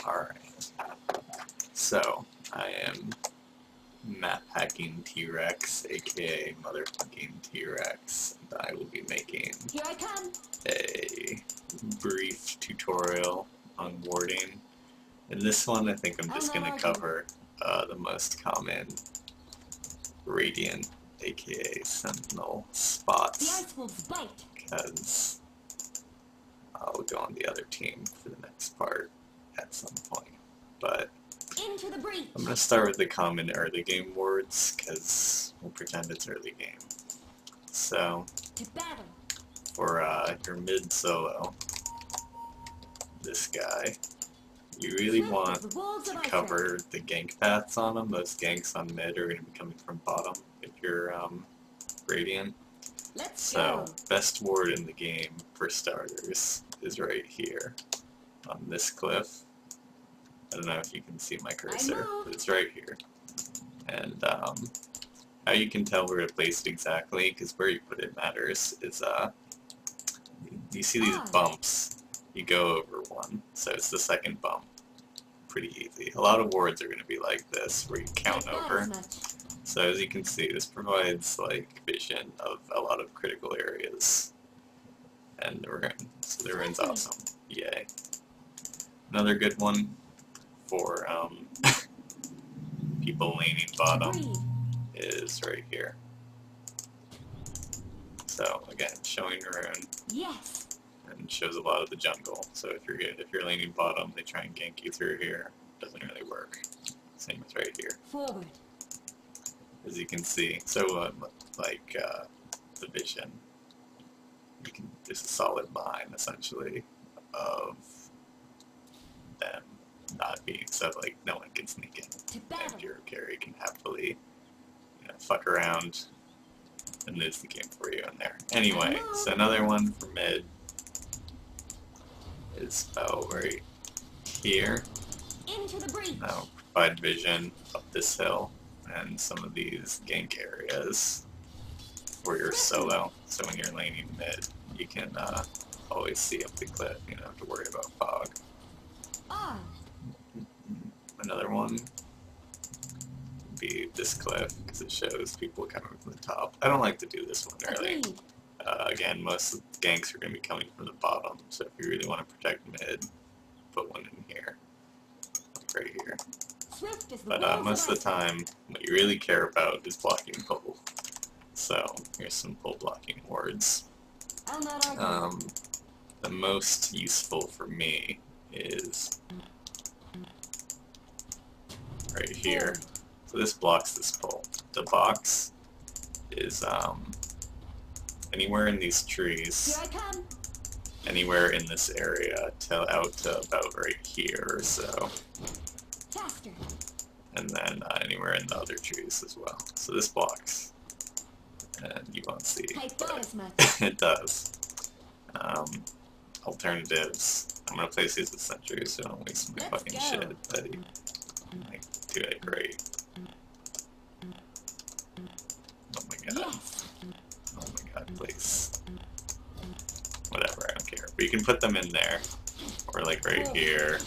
Alright, so I am MHingTREX, aka motherfucking T-Rex, and I will be making Here I come. a brief tutorial on warding. In this one, I think I'm just going to cover the most common Radiant, aka Sentinel spots, The ice wolves bite. because I'll go on the other team for the next part at some point. But Into the breach. I'm going to start with the common early game wards, because we'll pretend it's early game. So, To battle. for your mid solo, this guy, you really want to cover the gank paths on him. Those ganks on mid are going to be coming from bottom if you're Radiant. So, best ward in the game, for starters, is right here, on this cliff. I don't know if you can see my cursor, but it's right here. And how you can tell where to place it exactly, because where you put it matters, is you see these bumps, you go over one, so it's the second bump. Pretty easy. A lot of wards are going to be like this, where you count over. So as you can see, this provides like vision of a lot of critical areas. And the rune. So the rune's awesome. Yay. Another good one for people laning bottom is right here. So again, showing rune. Yes. And shows a lot of the jungle. So if you're laning bottom, they try and gank you through here. Doesn't really work. Same as right here. Forward. As you can see, so like the vision, there's a solid line essentially of them not being, so like no one can sneak in, and your carry can happily, fuck around and lose the game for you in there. Anyway, so another one for mid is about right here. Into the breach. Now provide vision up this hill and some of these gank areas for your solo. So when you're laning mid, you can always see up the cliff. You don't have to worry about fog. Another one would be this cliff, because it shows people coming from the top. I don't like to do this one early. Again, most of the ganks are going to be coming from the bottom, so if you really want to protect mid, put one in here, like right here. But most of the time, what you really care about is blocking pull. So here's some pull blocking wards. The most useful for me is right here. So this blocks this pull. The box is anywhere in these trees, anywhere in this area, out to about right here or so. And then anywhere in the other trees as well. So this blocks. And you won't see, but it does. Alternatives. I'm gonna place these with sentries so I don't waste my fucking shit, but I do it great. Oh my god. Oh my god, please. Whatever, I don't care. But you can put them in there, or like right here,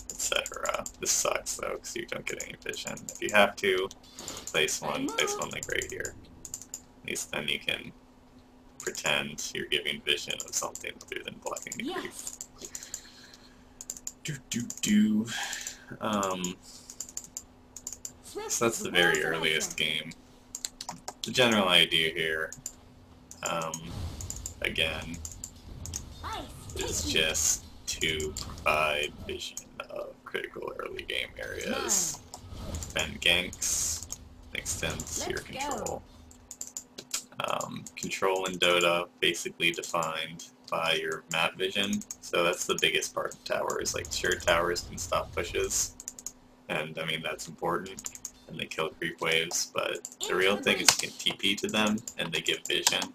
etc. This sucks though, because you don't get any vision. If you have to, place one like right here. At least then you can pretend you're giving vision of something other than blocking the creep. So that's the very earliest game. The general idea here, again, is just to provide vision of critical early game areas. Defend ganks, extends your control. Control in Dota basically defined by your map vision, so that's the biggest part of towers. Like, sure, towers can stop pushes, and I mean that's important, and they kill creep waves, but the real thing is you can TP to them, and they give vision,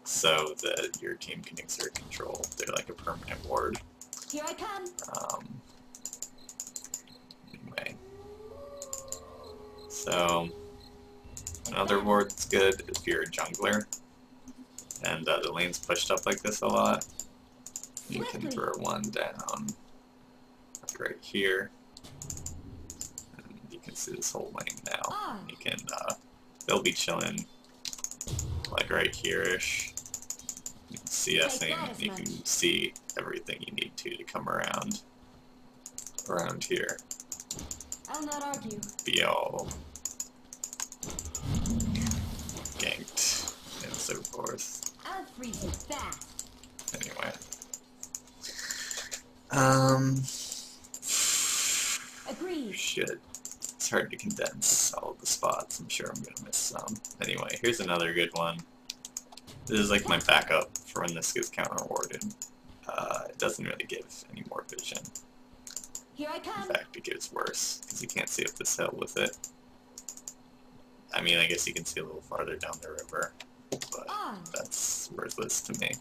so that your team can exert control. They're like a permanent ward. Here I come. Anyway. So, another ward that's good if you're a jungler, and the lane's pushed up like this a lot. You can throw one down like right here. And you can see this whole lane now. You can, they'll be chilling like right here-ish. You can see CSing, you can see everything you need to come around here. I'll not argue. Be all ganked and so forth. I'll freeze you fast. Anyway. Agreed. Shit. It's hard to condense all of the spots. I'm sure I'm gonna miss some. Anyway, here's another good one. This is like my backup for when this gets counter-warded. It doesn't really give any more vision. Here I come. In fact, it gives worse, because you can't see up this hill with it. I mean, I guess you can see a little farther down the river, but that's worthless to me.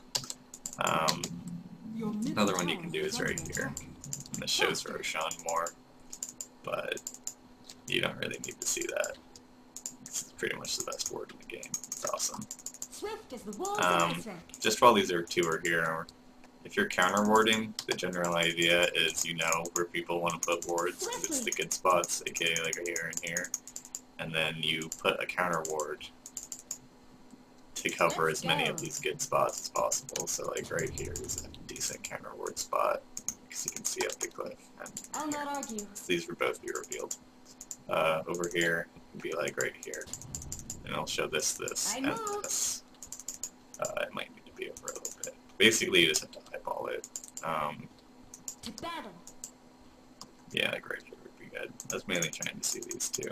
Another one you can do is right here. And this shows Roshan more, but you don't really need to see that. This is pretty much the best ward in the game. It's awesome. Swift as the wolves of Just while these two are here, if you're counter-warding, the general idea is you know where people want to put wards, because it's the good spots, aka like here and here, and then you put a counter-ward to cover as many of these good spots as possible. So like right here is a decent counter-ward spot, because you can see up the cliff. And I'll not argue. these will both be revealed. Over here, it can be like right here, and I'll show this, and this. It might need to be over a little bit. Basically, you just have to eyeball it. To battle. Yeah, like right here would be good. I was mainly trying to see these two.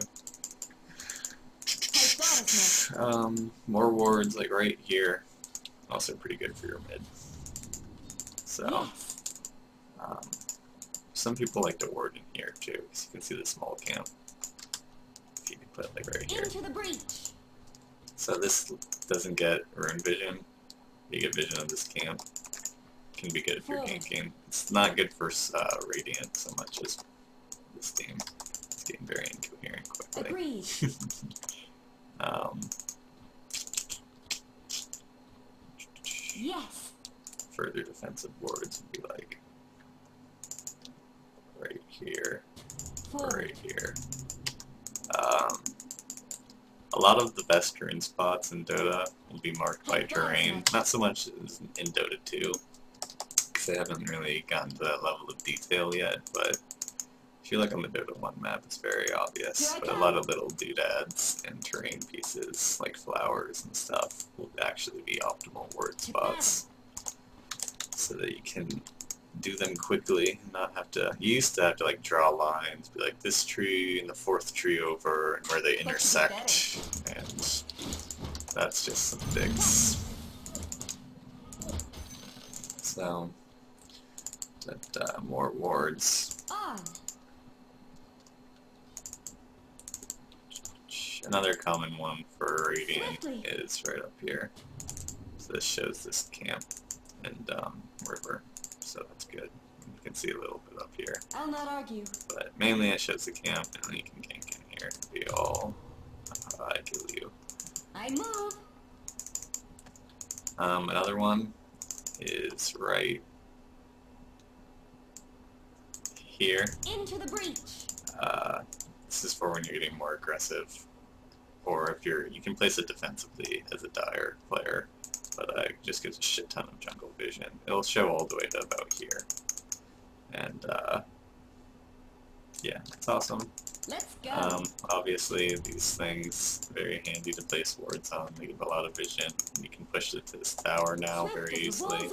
More wards like right here. Also pretty good for your mid. So, some people like to ward in here too, because you can see the small camp. If you can put it like right here. Into the breach. So this doesn't get rune vision. You get vision of this camp. Can be good if you're ganking. It's not good for Radiant so much as this game. It's getting very incoherent quickly. Agreed. Yes. Further defensive wards would be like right here, or right here. A lot of the best rune spots in Dota will be marked by terrain. Not so much as in Dota 2, because they haven't really gotten to that level of detail yet, but if you look on the Dota 1 map, it's very obvious. But a lot of little doodads and terrain pieces, like flowers and stuff, will actually be optimal ward spots, so that you can do them quickly and not have to. You used to have to like draw lines, be like this tree and the fourth tree over, and where they intersect, and that's just some dicks. So, more wards. Another common one for Radiant is right up here. So this shows this camp and river, so that's good. You can see a little bit up here. I'll not argue. But mainly it shows the camp, and then you can gank in here and be all, I kill you. I move. Another one is right here. Into the breach. This is for when you're getting more aggressive, or if you can place it defensively as a dire player, but it just gives a shit ton of jungle vision. It'll show all the way to about here, and yeah, it's awesome. Let's go. Obviously, these things very handy to place wards on. They give a lot of vision. You can push it to this tower now very easily,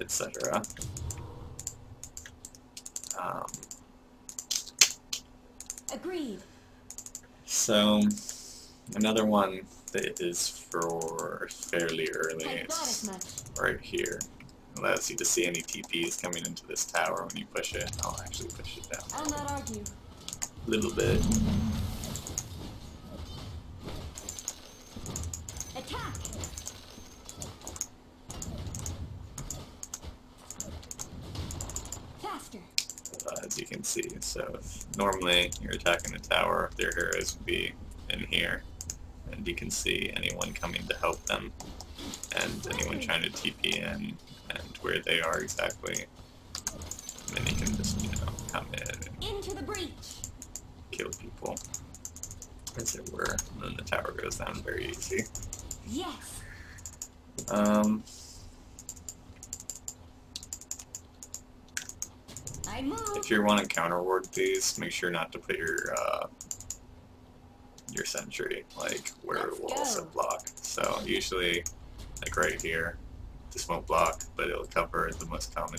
etc. Agreed. So, another one that is for fairly early, it's right here. Allows you to see any TPs coming into this tower when you push it. I'll actually push it down. I'll not argue. A little bit. Attack. Faster. As you can see, so if normally you're attacking the tower, their heroes would be in here, and you can see anyone coming to help them, and anyone trying to TP in, and where they are exactly. And then you can just, you know, come in and Into the breach. kill people, as it were. And then the tower goes down very easy. Yes. I move. If you want to counter ward these, make sure not to put your sentry like where it will also block. So usually, like right here, this won't block, but it'll cover the most common